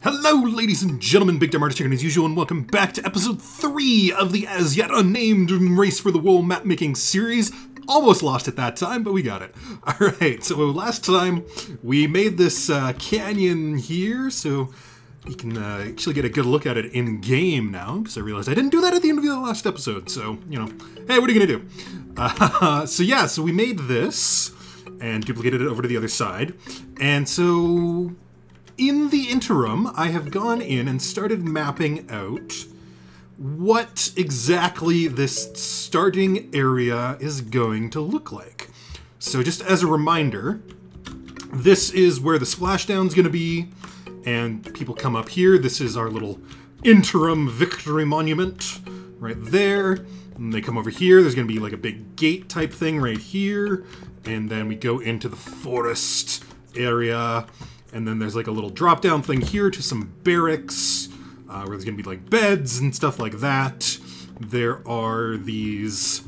Hello, ladies and gentlemen, BigDamnArtist here, as usual, and welcome back to episode 3 of the as yet unnamed Race for the Wool map making series. Almost lost it that time, but we got it. Alright, so last time we made this canyon here, so you can actually get a good look at it in game now, because I realized I didn't do that at the end of the last episode, so, you know, hey, what are you gonna do? So we made this and duplicated it over to the other side, and so in the interim, I have gone in and started mapping out what exactly this starting area is going to look like. So just as a reminder, this is where the splashdown's going to be, and people come up here. This is our little interim victory monument right there. And they come over here. There's going to be like a big gate type thing right here. And then we go into the forest area. And then there's like a little drop down thing here to some barracks where there's going to be like beds and stuff like that. There are these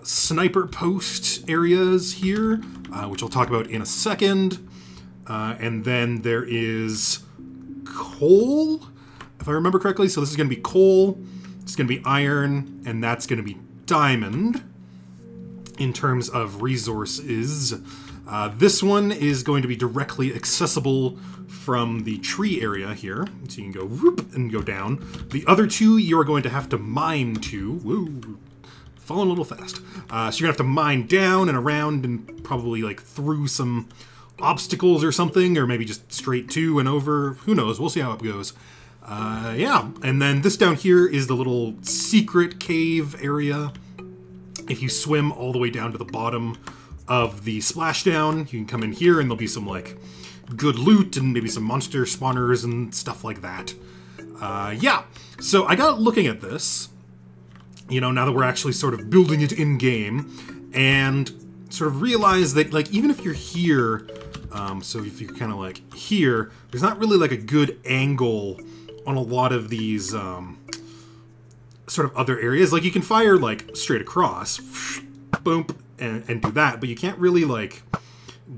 sniper post areas here, which I'll talk about in a second. And then there is coal, if I remember correctly. So this is going to be coal, it's going to be iron, and that's going to be diamond in terms of resources. This one is going to be directly accessible from the tree area here. So you can go whoop and go down. The other two you are going to have to mine to. Woo, falling a little fast. So you're going to have to mine down and around and probably like through some obstacles or something, or maybe just straight to and over. Who knows? We'll see how it goes. Yeah, and then this down here is the little secret cave area. If you swim all the way down to the bottom of the splashdown, you can come in here and there'll be some like good loot and maybe some monster spawners and stuff like that. Yeah, so I got looking at this, you know, now that we're actually sort of building it in game, and sort of realize that like even if you're here, so if you're kind of like here, there's not really like a good angle on a lot of these sort of other areas. Like you can fire like straight across, boom, and do that, but you can't really like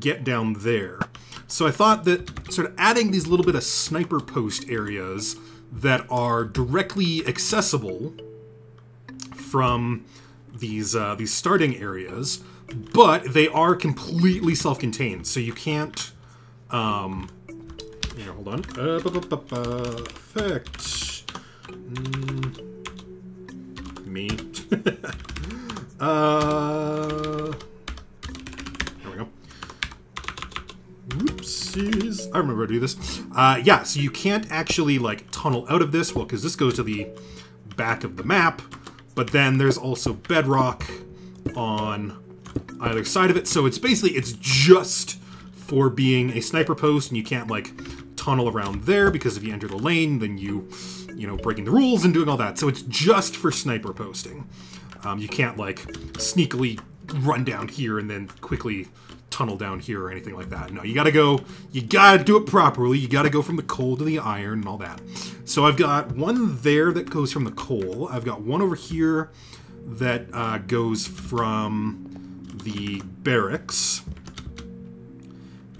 get down there. So I thought that sort of adding these little bit of sniper post areas that are directly accessible from these starting areas, but they are completely self-contained, so you can't here, hold on, effect me there we go. Whoopsies. I remember how to do this. Yeah, so you can't actually like tunnel out of this, well, because this goes to the back of the map, but then there's also bedrock on either side of it, so it's basically, it's just for being a sniper post, and you can't like tunnel around there, because if you enter the lane, then you know, breaking the rules and doing all that. So it's just for sniper posting. You can't like sneakily run down here and then quickly tunnel down here or anything like that. No, you gotta go, you gotta do it properly. You gotta go from the coal to the iron and all that. So I've got one there that goes from the coal. I've got one over here that goes from the barracks.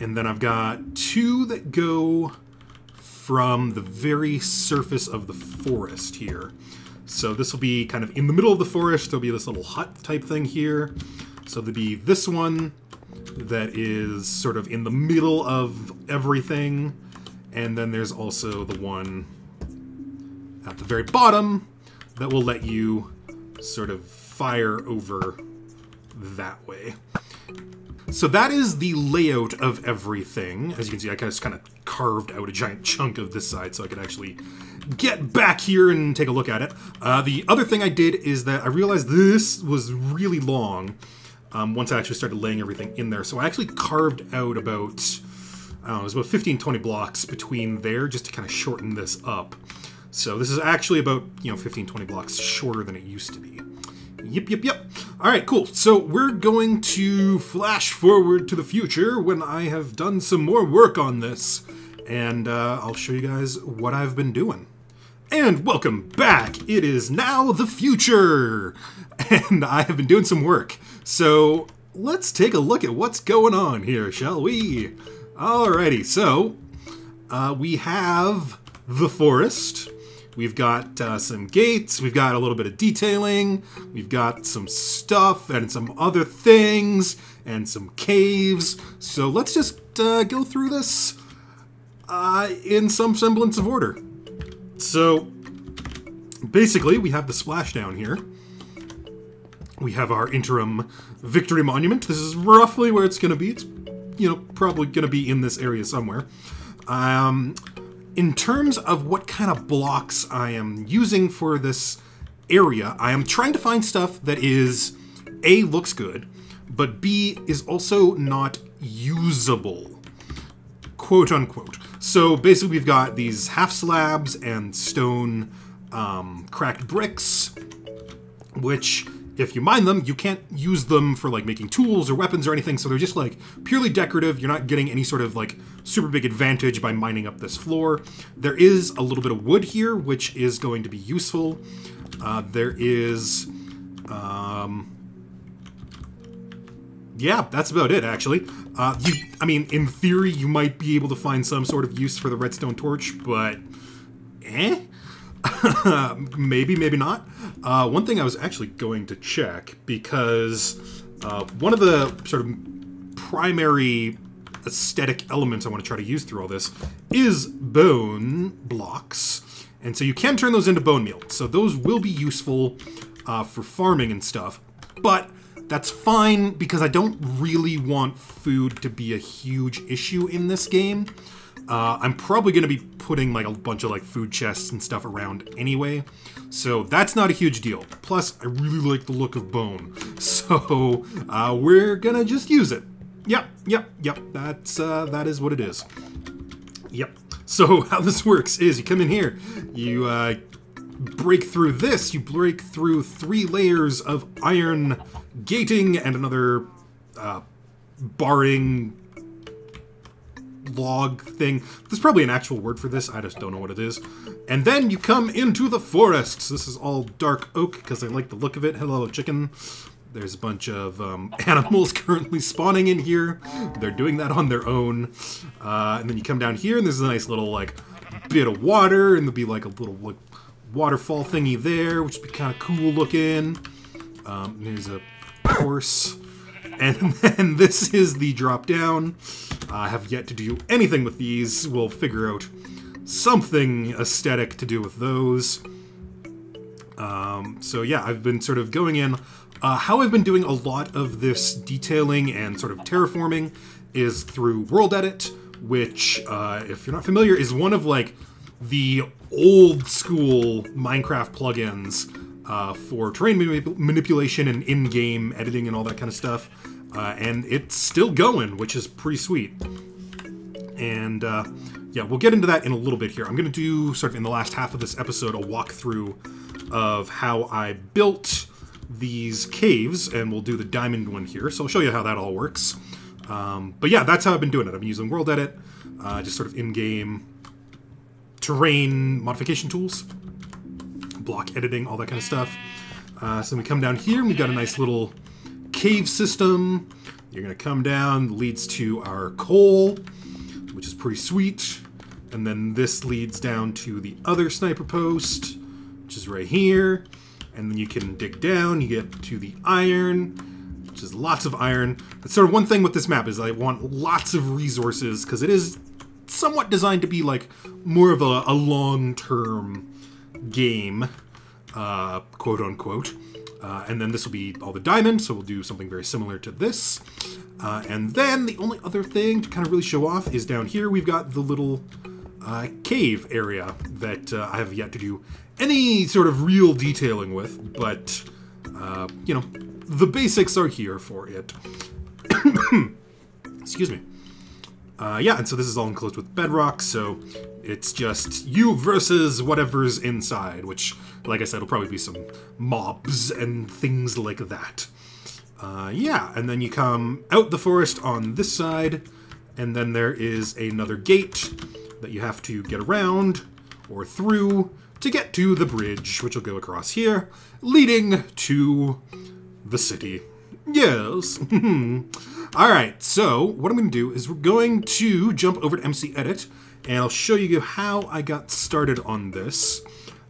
And then I've got two that go from the very surface of the forest here. So this will be kind of in the middle of the forest. There'll be this little hut type thing here. So there'll be this one that is sort of in the middle of everything. And then there's also the one at the very bottom that will let you sort of fire over that way. So that is the layout of everything. As you can see, I just kind of carved out a giant chunk of this side so I could actually get back here and take a look at it. The other thing I did is that I realized this was really long once I actually started laying everything in there. So I actually carved out about, I don't know, it was about 15-20 blocks between there just to kind of shorten this up. So this is actually about, you know, 15-20 blocks shorter than it used to be. Yep. Alright, cool. So we're going to flash forward to the future when I have done some more work on this. And I'll show you guys what I've been doing. And welcome back! It is now the future! And I have been doing some work. So let's take a look at what's going on here, shall we? Alrighty, so we have the forest. We've got some gates. We've got a little bit of detailing. We've got some stuff and some other things and some caves. So let's just go through this in some semblance of order. So basically, we have the splashdown here. We have our interim victory monument. This is roughly where it's going to be. It's, you know, probably going to be in this area somewhere. In terms of what kind of blocks I am using for this area, I am trying to find stuff that is, A, looks good, but B, is also not usable, quote unquote. So basically we've got these half slabs and stone cracked bricks, which, if you mine them, you can't use them for like making tools or weapons or anything, so they're just like purely decorative. You're not getting any sort of like super big advantage by mining up this floor. There is a little bit of wood here, which is going to be useful. There is, yeah, that's about it actually. I mean, in theory, you might be able to find some sort of use for the redstone torch, but maybe, maybe not. One thing I was actually going to check, because one of the sort of primary aesthetic elements I want to try to use through all this is bone blocks. And so you can turn those into bone meal. So those will be useful for farming and stuff. But that's fine, because I don't really want food to be a huge issue in this game. I'm probably going to be putting like a bunch of like food chests and stuff around anyway, so that's not a huge deal. Plus, I really like the look of bone, so we're gonna just use it. Yep. That is what it is. Yep. So how this works is you come in here, you break through this, you break through 3 layers of iron gating and another barring log thing. There's probably an actual word for this, I just don't know what it is. And then you come into the forest. This is all dark oak because I like the look of it. Hello, chicken. There's a bunch of animals currently spawning in here. They're doing that on their own. And then you come down here and there's a nice little like bit of water, and there'll be like a little like waterfall thingy there, which would be kind of cool looking. There's a horse. And then this is the drop down. I have yet to do anything with these. We'll figure out something aesthetic to do with those. So yeah, I've been sort of going in. How I've been doing a lot of this detailing and sort of terraforming is through World Edit, which, if you're not familiar, is one of like the old school Minecraft plugins for terrain manipulation and in-game editing and all that kind of stuff. And it's still going, which is pretty sweet. And yeah, we'll get into that in a little bit here. I'm going to do, sort of in the last half of this episode, a walkthrough of how I built these caves, and we'll do the diamond one here. So I'll show you how that all works. But yeah, that's how I've been doing it. I've been using World Edit, just sort of in-game terrain modification tools, block editing, all that kind of stuff. So we come down here, and we've got a nice little cave system. You're going to come down, leads to our coal, which is pretty sweet. And then this leads down to the other sniper post, which is right here. And then you can dig down, you get to the iron, which is lots of iron. That's sort of one thing with this map, is I want lots of resources, because it is somewhat designed to be like more of a long-term game, quote unquote. And then this will be all the diamonds, so we'll do something very similar to this. And then the only other thing to kind of really show off is down here we've got the little cave area that I have yet to do any sort of real detailing with, but, you know, the basics are here for it. Excuse me. Yeah, and so this is all enclosed with bedrock, so it's just you versus whatever's inside, which, like I said, will probably be some mobs and things like that. Yeah, and then you come out the forest on this side, and then there is another gate that you have to get around, or through, to get to the bridge, which will go across here, leading to the city. Yes. Alright, so what I'm going to do is we're going to jump over to MC Edit, and I'll show you how I got started on this.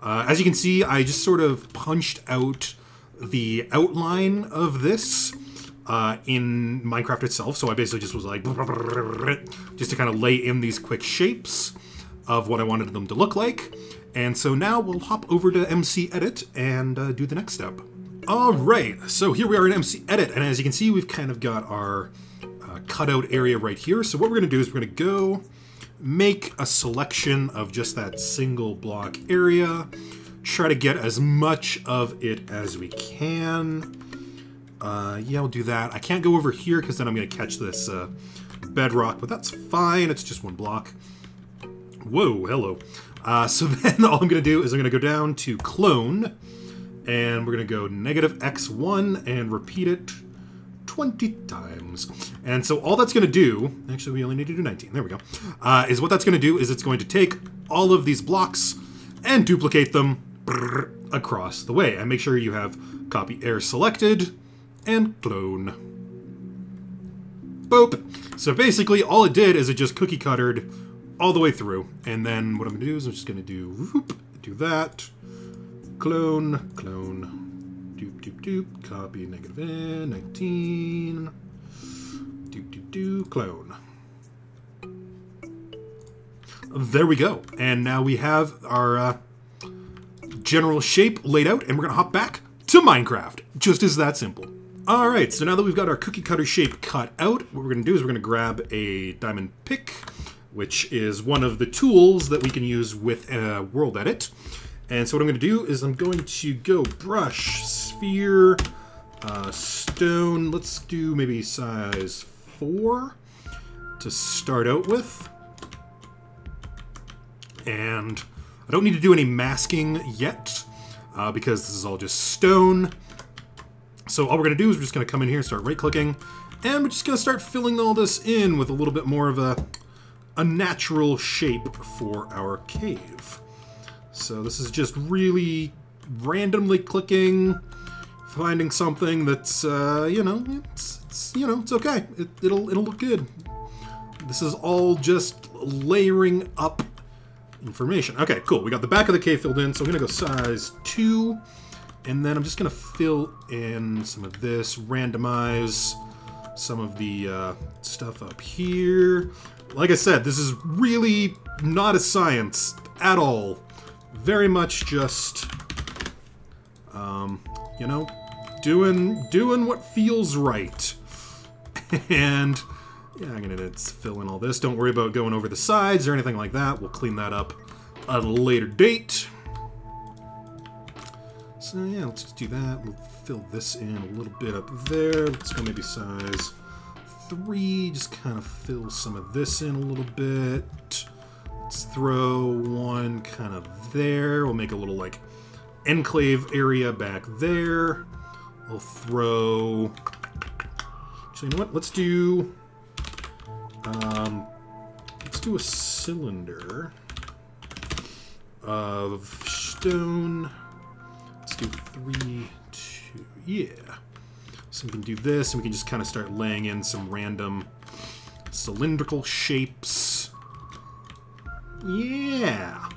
As you can see, I just sort of punched out the outline of this in Minecraft itself. So I basically just was like, just to kind of lay in these quick shapes of what I wanted them to look like. And so now we'll hop over to MC Edit and do the next step. All right, so here we are in MC Edit, and as you can see, we've kind of got our cutout area right here. So what we're gonna do is we're gonna go make a selection of just that single block area, try to get as much of it as we can. Yeah, I'll do that. I can't go over here because then I'm going to catch this bedrock, but that's fine. It's just one block. Whoa, hello. So then all I'm going to do is I'm going to go down to clone, and we're going to go -x1 and repeat it 20 times. And so all that's going to do, actually we only need to do 19, there we go, is what that's going to do is it's going to take all of these blocks and duplicate them across the way. And make sure you have copy air selected and clone. Boop. So basically all it did is it just cookie cuttered all the way through. And then what I'm going to do is I'm just going to do whoop, do that, clone, clone, doop, doop, doop, copy -n, 19, doop, doop, doop, clone. There we go. And now we have our general shape laid out, and we're going to hop back to Minecraft. Just as that simple. All right, so now that we've got our cookie cutter shape cut out, what we're going to do is we're going to grab a diamond pick, which is one of the tools that we can use with World Edit. And so what I'm going to do is I'm going to go brush, sphere, stone. Let's do maybe size 4 to start out with. And I don't need to do any masking yet because this is all just stone. So all we're going to do is we're just going to come in here and start right-clicking. And we're just going to start filling all this in with a little bit more of a natural shape for our cave. So this is just really randomly clicking, finding something that's, you know, it's okay. It'll look good. This is all just layering up information. Okay, cool. We got the back of the cave filled in, so I'm gonna go size 2, and then I'm just gonna fill in some of this, randomize some of the stuff up here. Like I said, this is really not a science at all. Very much just, you know, doing what feels right. And yeah, I'm gonna fill in all this. Don't worry about going over the sides or anything like that. We'll clean that up at a later date. So yeah, let's just do that. We'll fill this in a little bit up there. Let's go maybe size 3. Just kind of fill some of this in a little bit. Let's throw one kind of there. We'll make a little like enclave area back there. We'll throw. So you know what? Let's do a cylinder of stone. Let's do 3, 2. Yeah. So we can do this, and we can just kind of start laying in some random cylindrical shapes. Yeah.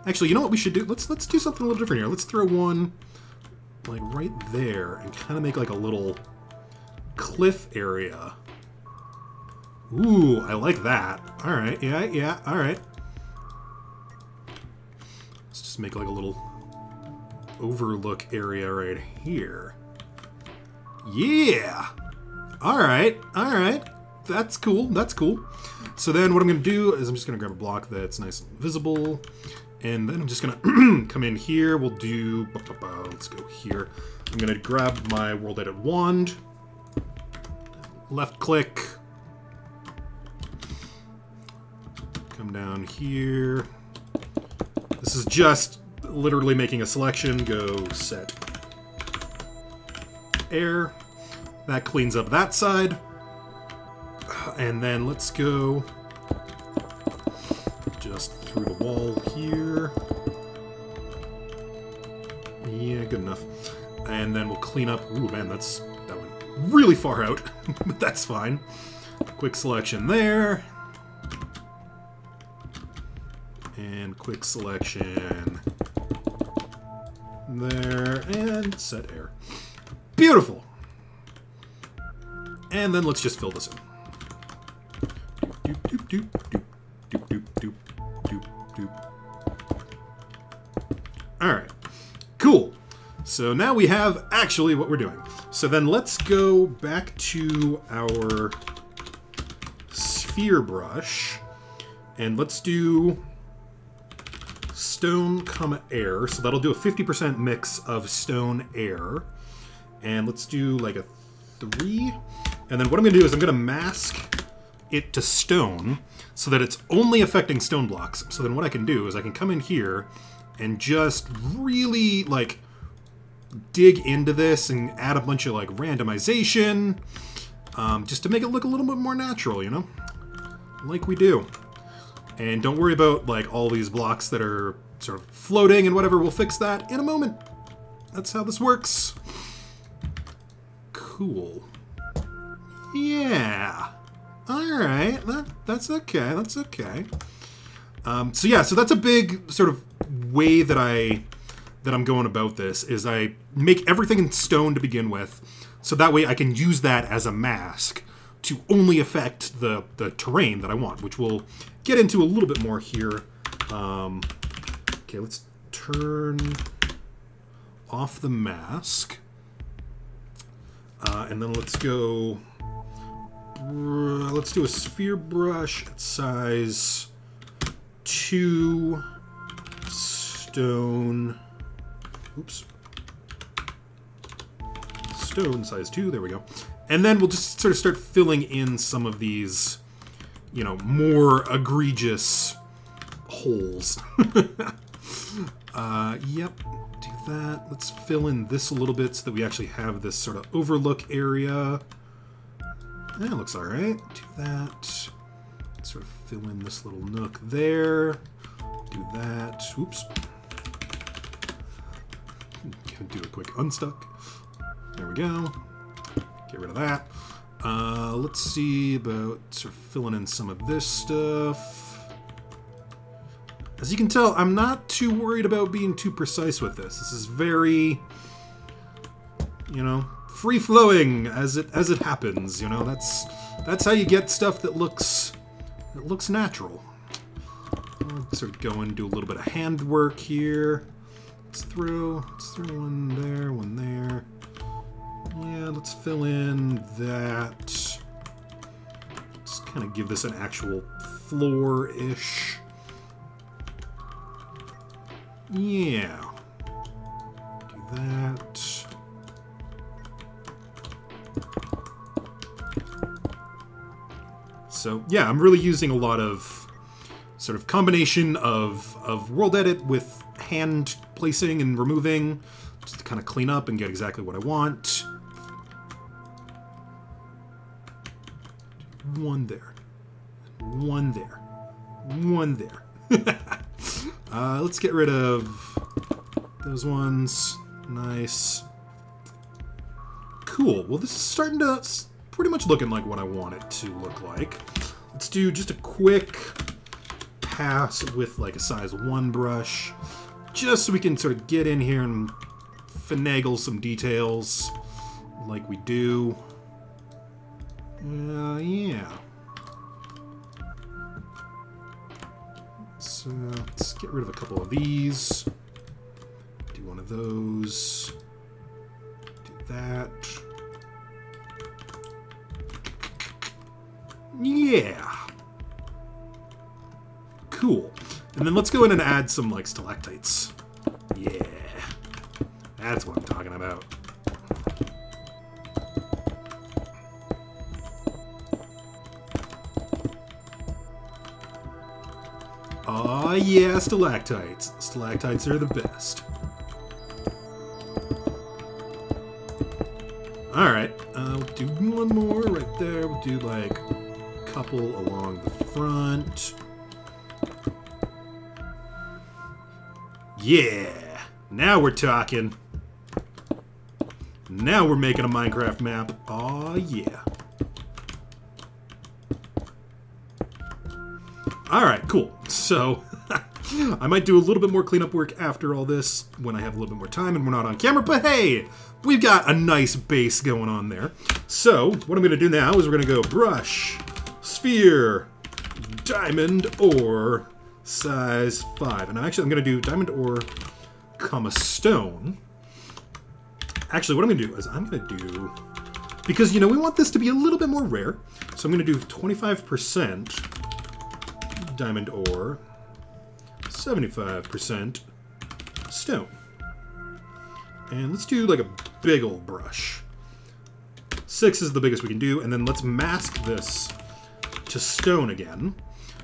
Actually, you know what we should do? Let's do something a little different here. Let's throw one like right there and kind of make like a little cliff area. Ooh, I like that. All right, yeah, all right. Let's just make like a little overlook area right here. Yeah. All right. That's cool. That's cool. So then what I'm going to do is I'm just going to grab a block that's nice and visible. And then I'm just going to come in here. We'll do, let's go here. I'm going to grab my World Edit wand. Left click. Come down here. This is just literally making a selection. Go set air. That cleans up that side. And then let's go just through the wall here. Yeah, good enough. And then we'll clean up. Ooh, man, that went really far out, but that's fine. Quick selection there. and quick selection. There, and set air. Beautiful! And then let's just fill this in. Doop, doop, doop, doop, doop, doop, doop, doop, doop. Alright, cool. So now we have actually what we're doing. So then let's go back to our sphere brush, and let's do stone, air. So that'll do a 50% mix of stone, air. And let's do like a 3. And then what I'm going to do is I'm going to mask it to stone so that it's only affecting stone blocks. So then what I can do is I can come in here and just really like dig into this and add a bunch of like randomization just to make it look a little bit more natural, you know, like we do. And don't worry about like all these blocks that are sort of floating and whatever. We'll fix that in a moment. That's how this works. Cool. Yeah. All right. That's okay. That's okay. So yeah, so that's a big sort of way that I'm going about this, is I make everything in stone to begin with, so that way I can use that as a mask to only affect the terrain that I want, which we'll get into a little bit more here. Okay, let's turn off the mask. And then let's go, let's do a sphere brush at size 2, stone, oops, stone size 2, there we go. And then we'll just sort of start filling in some of these, you know, more egregious holes. Yep, do that. Let's fill in this a little bit so that we actually have this sort of overlook area. That looks all right. Do that. Sort of fill in this little nook there. Do that. Oops. Do a quick unstuck. There we go. Get rid of that. Let's see about sort of filling in some of this stuff. As you can tell, I'm not too worried about being too precise with this. This is very, you know, free-flowing as it happens. You know, that's how you get stuff that looks natural. Let's sort of go and do a little bit of handwork here. Let's throw one there, one there. Yeah, let's fill in that. Just kind of give this an actual floor-ish. Yeah. Do that. So, yeah, I'm really using a lot of sort of combination of world edit with hand placing and removing, just to kind of clean up and get exactly what I want. One there. One there. One there. Let's get rid of those ones. Nice. Cool. Well, this is starting to pretty much looking like what I want it to look like. Let's do just a quick pass with like a size 1 brush, just so we can sort of get in here and finagle some details like we do. Yeah. So let's get rid of a couple of these. Do one of those. Do that. Yeah. Cool. And then let's go in and add some like stalactites. Yeah. That's what I'm talking about. Aw, yeah, stalactites. Stalactites are the best. Alright, we'll do one more right there. We'll do like a couple along the front. Yeah! Now we're talking. Now we're making a Minecraft map. Aw, yeah. Alright, cool. So, I might do a little bit more cleanup work after all this when I have a little bit more time and we're not on camera, but hey, we've got a nice base going on there. So what I'm going to do now is we're going to go brush, sphere, diamond ore, size 5. And actually I'm going to do diamond ore, comma stone. Actually, what I'm going to do is I'm going to do, because, you know, we want this to be a little bit more rare, so I'm going to do 25% diamond ore, 75% stone. And let's do like a big old brush. 6 is the biggest we can do, and then let's mask this to stone again.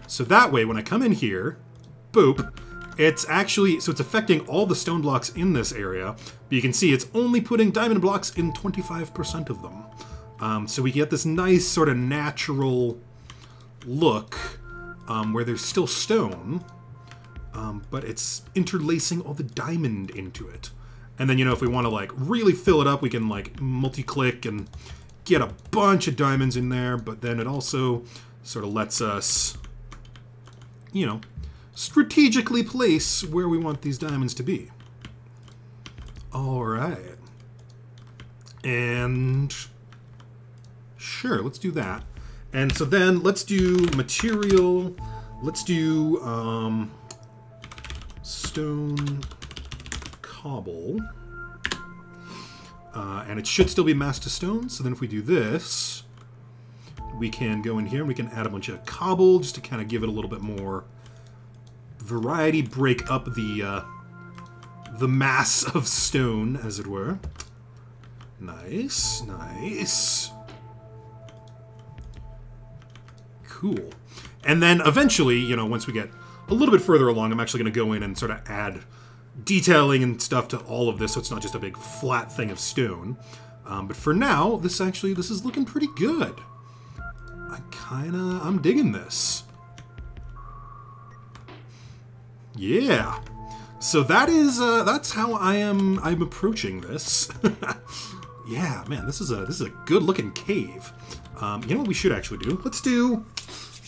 So that way, when I come in here, boop, it's actually, so it's affecting all the stone blocks in this area, but you can see it's only putting diamond blocks in 25% of them. So we get this nice sort of natural look where there's still stone, but it's interlacing all the diamond into it. And then, you know, if we want to like really fill it up, we can like multi-click and get a bunch of diamonds in there, but then it also sort of lets us, you know, strategically place where we want these diamonds to be. All right. And sure, let's do that. And so then let's do material. Let's do stone cobble. And it should still be masked to stone. So then if we do this, we can go in here and we can add a bunch of cobble just to kind of give it a little bit more variety, break up the mass of stone, as it were. Nice, nice. Cool. And then eventually, you know, once we get a little bit further along, I'm actually going to go in and sort of add detailing and stuff to all of this, so it's not just a big flat thing of stone. But for now, this is looking pretty good. I'm digging this. Yeah. So that is that's how I'm approaching this. Yeah, man, this is a good looking cave. You know what we should actually do? Let's do,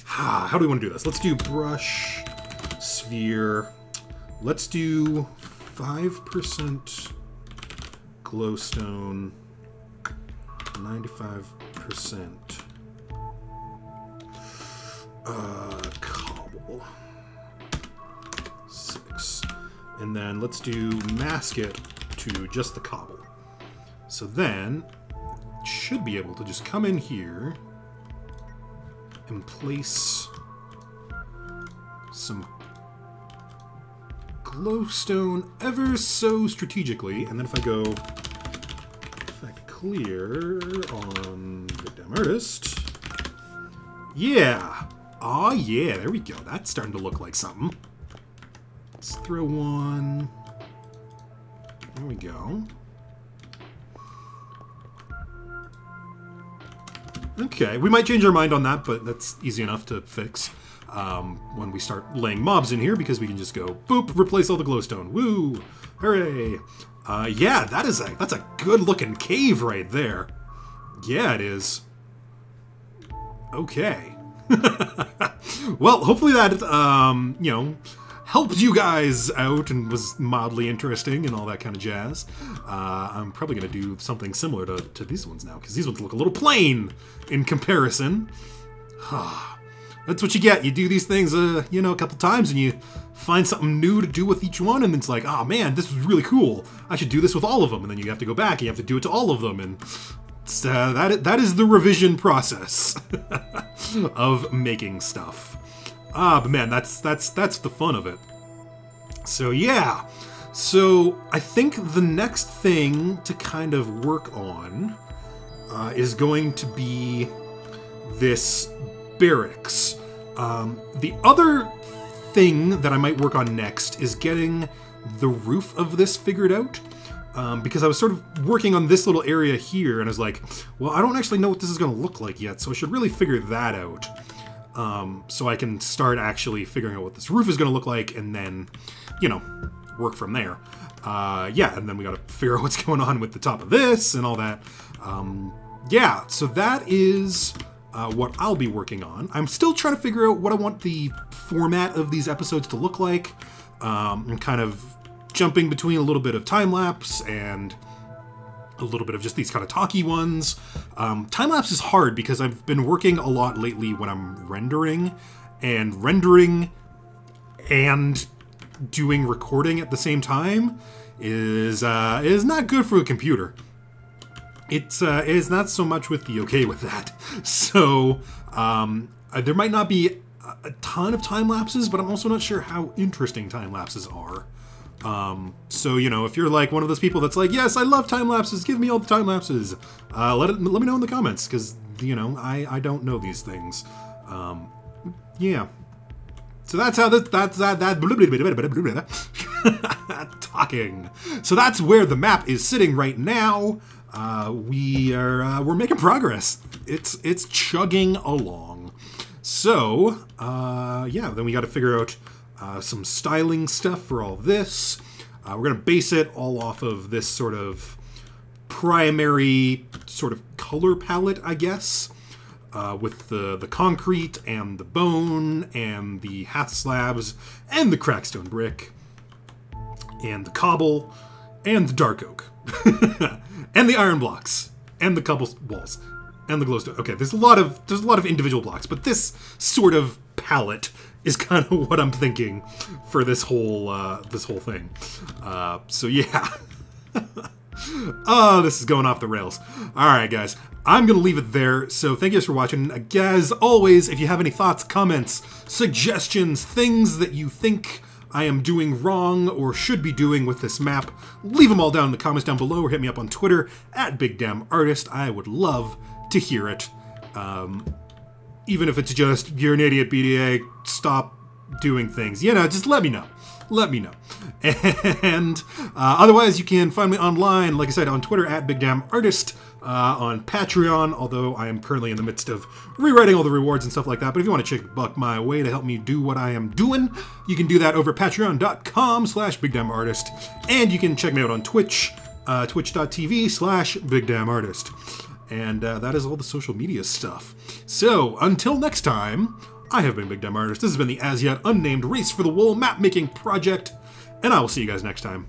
how do we want to do this? Let's do brush, sphere. Let's do 5% glowstone, 95% cobble. 6. And then let's do mask it to just the cobble. So then should be able to just come in here and place some glowstone ever so strategically. And then if I go effect clear on BigDamnArtist, yeah. Oh yeah, there we go. That's starting to look like something. Let's throw one. There we go. Okay, we might change our mind on that, but that's easy enough to fix when we start laying mobs in here, because we can just go, boop, replace all the glowstone. Woo! Hooray! Yeah, that's a good-looking cave right there. Yeah, it is. Okay. Well, hopefully that, you know, helped you guys out and was mildly interesting and all that kind of jazz. I'm probably going to do something similar to these ones now, because these ones look a little plain in comparison. That's what you get. You do these things, you know, a couple times, and you find something new to do with each one, and it's like, oh man, this was really cool. I should do this with all of them, and then you have to go back and you have to do it to all of them, and it's, that is the revision process of making stuff. But man, that's the fun of it. So yeah, so I think the next thing to kind of work on is going to be this barracks. The other thing that I might work on next is getting the roof of this figured out. Because I was sort of working on this little area here, and I was like, well, I don't actually know what this is going to look like yet, so I should really figure that out. So I can start actually figuring out what this roof is going to look like, and then, you know, work from there. Yeah, and then we got to figure out what's going on with the top of this and all that. Yeah, so that is what I'll be working on. I'm still trying to figure out what I want the format of these episodes to look like. I'm kind of jumping between a little bit of time-lapse and a little bit of just these kind of talky ones. Time-lapse is hard because I've been working a lot lately when I'm rendering and doing recording at the same time is not good for a computer. It is not so much with the okay with that. So there might not be a ton of time lapses, but I'm also not sure how interesting time lapses are. So, you know, if you're like one of those people that's like, yes, I love time lapses, give me all the time lapses, let me know in the comments, because, you know, I don't know these things. Yeah. So that's how talking. So that's where the map is sitting right now. We're making progress. It's chugging along. So, yeah, then we got to figure out some styling stuff for all this. We're going to base it all off of this sort of primary sort of color palette, I guess, with the concrete and the bone and the half slabs and the crackstone brick and the cobble and the dark oak and the iron blocks and the cobble walls and the glowstone. Okay, there's a lot of individual blocks, but this sort of palette is kind of what I'm thinking for this whole thing. So yeah. Oh, this is going off the rails. Alright, guys. I'm going to leave it there, so thank you guys for watching. Again, as always, if you have any thoughts, comments, suggestions, things that you think I am doing wrong or should be doing with this map, leave them all down in the comments down below, or hit me up on Twitter at BigDamnArtist. I would love to hear it. Even if it's just, you're an idiot, BDA, stop doing things. You know, just let me know. Let me know. And otherwise, you can find me online, like I said, on Twitter at BigDamnArtist, on Patreon, although I am currently in the midst of rewriting all the rewards and stuff like that. But if you want to check a buck my way to help me do what I am doing, you can do that over at patreon.com/BigDamnArtist. And you can check me out on Twitch, twitch.tv/BigDamnArtist. And that is all the social media stuff. So, until next time, I have been BigDamnArtist. This has been the as yet unnamed Race for the Wool map making project, and I will see you guys next time.